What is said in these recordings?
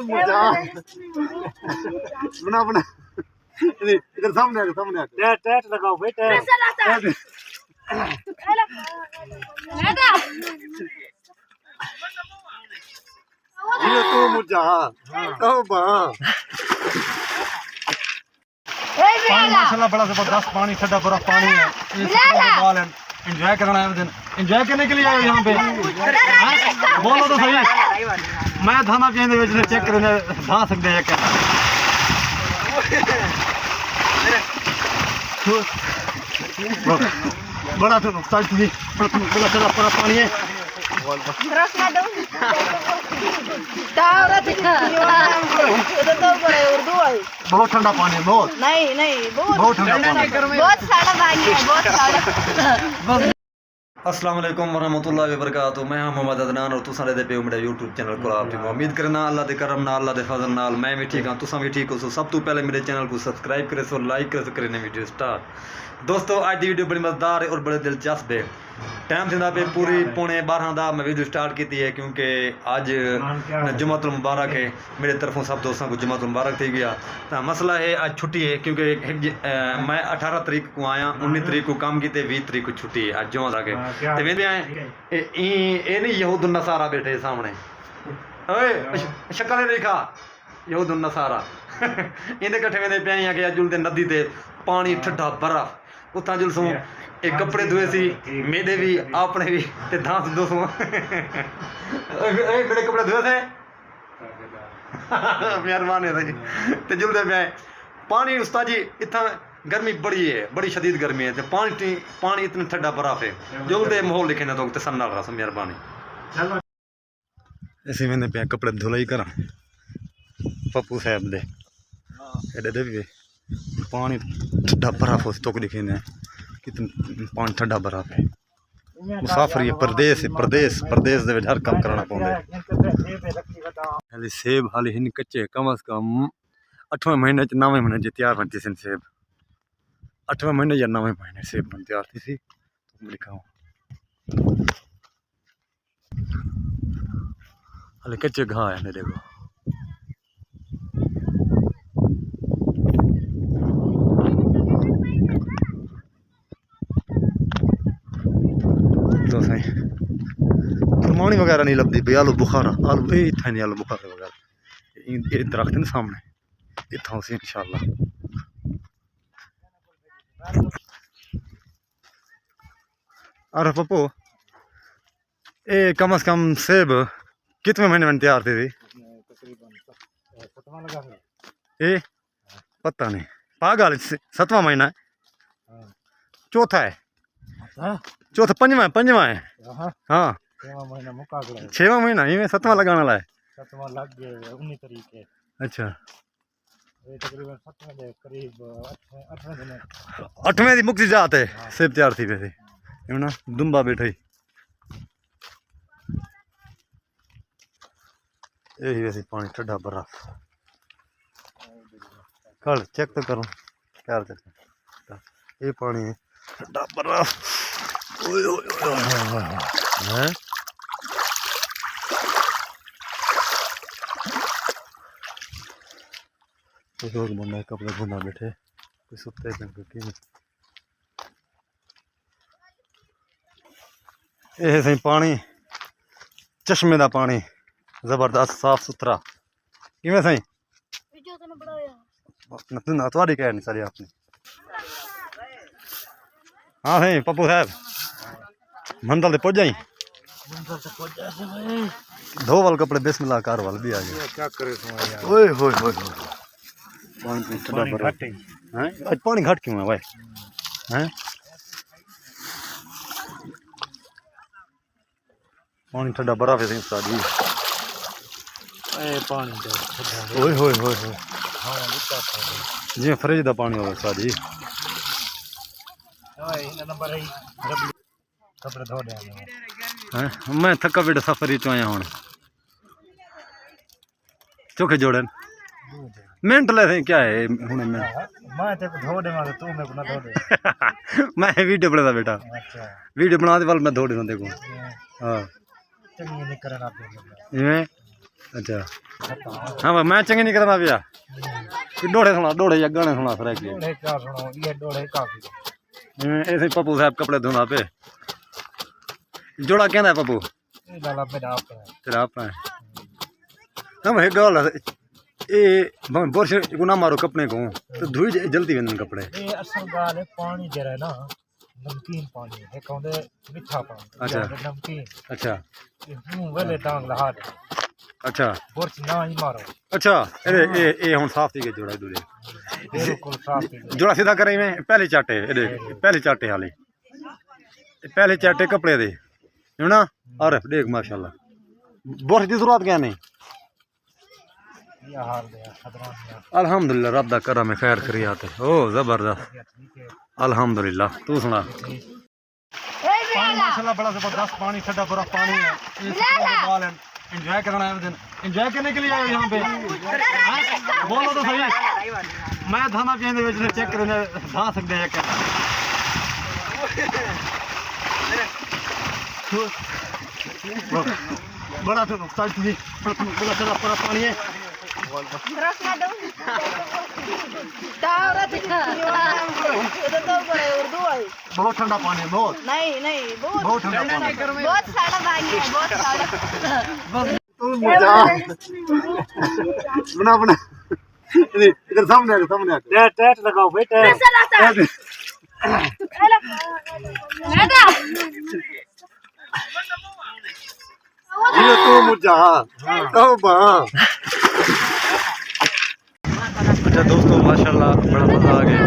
मुझा बना बना इधर सामने टैट टैट लगाओ भाई टैट ये तू मुझा तौबा पानी माशाल्लाह बड़ा जबरदस्त पानी ठंडा बर्फ पानी है एंजॉय करना है दिन एंजॉय करने के लिए आए यहाँ पे बोलो तो सही मैं थाना पीने ਵਿੱਚ ਚੈੱਕ ਕਰਨੇ धा सकते हैं क्या बड़ा तो साइड भी बड़ा सारा पूरा पानी है बहुत ठंडा पानी है बहुत नहीं बहुत ठंडा पानी बहुत सारा पानी है बहुत सारा अस्सलाम वालेकुम वरहमतुल्लाहि वबरकातुहू मैं मोहम्मद अदनान और तुसा दे पे मेरा यूट्यूब चैनल को आप उम्मीद करना अल्लाह दे करम नाल अल्लाह दे फजल नाल मैं भी ठीक हां तुसा भी ठीक हो। सब तो पहले मेरे चैनल को सब्सक्राइब करे सो लाइक करे सो करने वीडियो स्टार्ट। दोस्तों आज की वीडियो बड़ी मज़ेदार है और बड़े दिलचस्प है। टाइम थी पे पूरी 11:15 का मैं वीडियो स्टार्ट की है क्योंकि आज जुम्मतुल मुबारक है। मेरे तरफों सब दोस्तों को जुम्मतुल मुबारक थी गया। तो मसला है आज छुट्टी है क्योंकि मैं 18 तारीख को आया 19 तारीख को काम की 20 तारीख को छुट्टी है आज जुम्मा के ये नहीं यहूद नसारा बैठे सामने शक्ल नहीं खा यहूद नसारा इन्हें कट्ठे वेंदे पे कि अज जुलते नदी ते पानी ठंडा बर्फ उतना जुलसूँ एक कपड़े धोए सी मेरे भी अपने भी ते दांत दोसों मेरे कपड़े धोए थे मेहरबानी है जी ते जुलते पे पानी उस्ताद जी इतना गर्मी बड़ी है बड़ी शदीद गर्मी है ते पानी इतना ठंडा बर्फ है जुलते माहौल लिखे ना तो तसन्ना रहा मेहरबानी ऐसे मैंने पे कपड़े धुलाई करा पप्पू साहब दे एडे दे भी पानी ठंडा बर्फ उस तक लिखे ने कितना पानी ठंडा बर्फ है मुसाफरी प्रदेश प्रदेश दे हर काम कराना पौंदा हाली सेब हाली हिन कच्चे कम से कम 8वें महीने 9वें महीने तैयार बनती सन सेब 8वें महीने या 9वें महीने सेब बन तैयार थी सी तो लिखा हाली कच्चे घाह है देखो खुरमानी वगैरह नहीं लगती भाई आलू बुखारा आलू इतना नहीं आलू बुखारा वगैरह ये दरख्त ने सामने इतना से इंशाल्लाह अरे पप्पू ये कम से कम सेब कितने महीने में तैयार थे ये पता नहीं पागल 7वां महीना है चौथा है चौथा पंजवा है हाँ 6वां महीना इवें 7वां लगाने वाला है 7वां लग गया 19 तारीख है अच्छा ये तकरीबन 7वें दे करीब 8वें दी मुक्ति जात है सेब तैयार थी वैसे ना दुम्बा बैठा ही यही वैसे पानी ठंडा बर्फ कल चेक तो करो क्या ये पानी है ठंडा बर्फ है लोग बंदा कपड़े धोना बैठे कोई सुते ये सही पानी चश्मे का पानी जबरदस्त साफ सुथरा किमें सही थोड़ी कह नहीं सारी आपने हाँ सही पप्पू साहब मंदल से पहुंच जाई धो वाल कपड़े बिस्मिल्लाह कार वाल भी आ गए क्या करे ओए होए होए पानी घट क्यों है भाई हैं पानी ठंडा बर्फ है उस्ताद जी पानी ओए होए होए जी फ्रिज का पानी हो उस्ताद जी कपड़े धो दे मैं थका पेट सफर चो आया हूँ चोखे जोड़न मिनट ले क्या है हूँ मैं धो दे तू मेरे को ना धो दे मैं वीडियो बना बेटा वीडियो बना दे वाल मैं धो देना देखो हाँ अच्छा हाँ भाई मैं चंगी नहीं करना पिया डोड़े या गाने सुना फिर ऐसे पप्पू साहब कपड़े धोना पे जोड़ा कहना है पप्पू तेरा अपना है हम एक गल ए बोर्श को ना मारो कपड़े को तो धोई जल्दी वेंदन कपड़े ये असल गाल है पानी जरा है ना नमकीन पानी है कहंदे मीठा पानी अच्छा नमकीन अच्छा मुंह वेले टांग लहा दे अच्छा बोर्च ना ही मारो अच्छा ए हुन साफ थी के जोड़ा दूरे बिल्कुल साफ है जोड़ा सीधा करे में पहले चाटे पहले चाटे हाले पहले चाटे कपड़े दे है ना और देख माशाल्लाह बोर्श की जरूरत क्या नहीं ये हाल है खतरा अल्हम्दुलिल्लाह रब दा करम है खैर करी आते ओ जबरदस्त अल्हम्दुलिल्लाह तू सुना पानी माशाल्लाह बड़ा जबरदस्त पानी ठंडा बर्फ पानी है एंजॉय करना है दिन एंजॉय करने के लिए आए यहाँ पे बोलो तो सही मैं थाना पीने चेक करने धा सकते हैं बड़ा तो बड़ा पानी है बहुत ठंडा पानी है बहुत नहीं बहुत ठंडा पानी बहुत सारा पानी है बहुत सारा बना बना इधर सामने टैट लगाओ भाई टैट ये तू मुझा तौबा अच्छा दोस्तों माशाल्लाह बड़ा मज़ा आ गया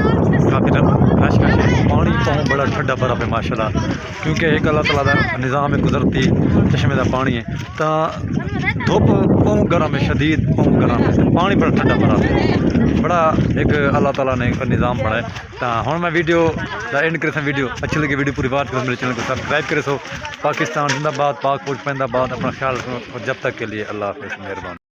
काफ़ी रश पानी पाऊँ बड़ा ठंडा बर्फ है माशाल्लाह क्योंकि एक अल्लाह ताला दा निज़ाम है कुदरती चश्मे का पानी है तो धुप पाऊँ गर्म है शदीद पाऊँ गर्म है पानी बड़ा ठंडा बर्फ है बड़ा एक अल्लाह ताला ने निज़ाम बनाया तो हम मैं वीडियो का एंड करे वीडियो अच्छी लगी वीडियो पूरी बात करो मेरे चैनल को सब्सक्राइब करे सो पाकिस्तान जिंदाबाद पाक फौज पैंदाबाद अपना ख्याल रखो और जब तक के लिए अल्लाह हाफ़िज़ मेहरबानी।